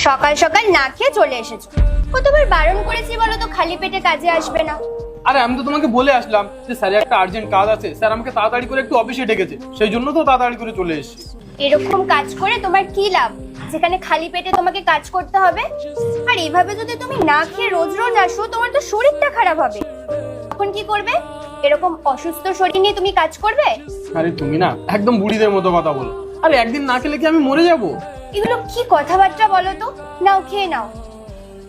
সকাল সকাল না খেয়ে চলে এসেছো। কতবার বারণ করেছি বলো তো, খালি পেটে কাজে আসবে না। আরে আমি তো তোমাকে বলে আসলাম যে স্যারের একটা আর্জেন্ট কাজ আছে, স্যার আমাকে তাড়াতাড়ি করে একটু অফিসে ডেকেছে, সেই জন্য তো তাড়াতাড়ি করে চলে এসেছি। এরকম কাজ করে তোমার কি লাভ, যেখানে খালি পেটে তোমাকে কাজ করতে হবে? আর এইভাবে যদি তুমি না খেয়ে রোজ রোজ আসো, তোমার তো শরীরটা খারাপ হবে। তখন কি করবে? এরকম অসুস্থ শরীর নিয়ে তুমি কাজ করবে? আরে তুমি না একদম বুড়িদের মতো কথা বলো। আরে একদিন না খেলে কি আমি মরে যাব? এগুলো কি কথাবার্তা বলো তো? নাও খেয়ে নাও।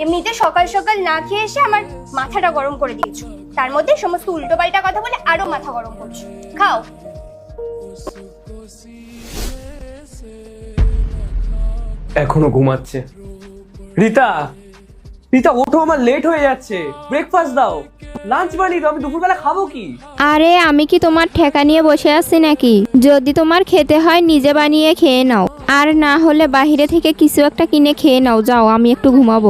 এমনিতে সকাল সকাল না খেয়ে এসে আমার মাথাটা গরম করে দিয়েছো, তার মধ্যে সমস্ত উল্টো পাল্টা কথা বলে আরো মাথা গরম করছো। খাও। এখনো ঘুমাচ্ছে। রিতা, রিতা ওঠো, আমার লেট হয়ে যাচ্ছে। ব্রেকফাস্ট দাও, লাঞ্চ বানিয়ে দাও, আমি দুপুরবেলা খাবো কি? আরে আমি কি তোমার ঠেকা নিয়ে বসে আছি নাকি? যদি তোমার খেতে হয় নিজে বানিয়ে খেয়ে নাও, আর না হলে বাইরে থেকে কিছু একটা কিনে খেয়ে নাও। যাও, আমি একটু ঘুমাবো।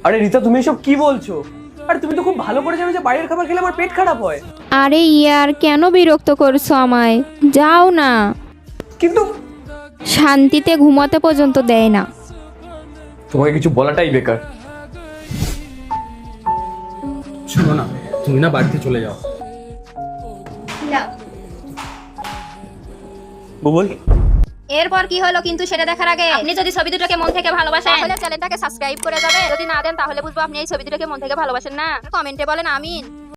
আরে রিতা, তুমি এসব কি বলছো? আরে তুমি তো খুব ভালো করে জানো যে বাইরের খাবার খেলে আমার পেট খারাপ হয়। আরে ইয়ার, কেন বিরক্ত করছো আমায়? যাও না। কিন্তু শান্তিতে ঘুমাতে পর্যন্ত দেয় না। তোমাকে কিছু বলাটাই বেকার। শোনো না, তুমি না বাড়িতে চলে যাও। না, বুবুল, এরপর কি হলো কিন্তু সেটা দেখার আগে আপনি যদি ছবি দুটোকে মন থেকে ভালোবাসেন তাহলে চ্যানেলটাকে সাবস্ক্রাইব করে যাবেন। যদি না দেন তাহলে বুঝবো আপনি এই ছবি দুটোকে মন থেকে ভালোবাসেন না। কমেন্টে বলেন আমিন।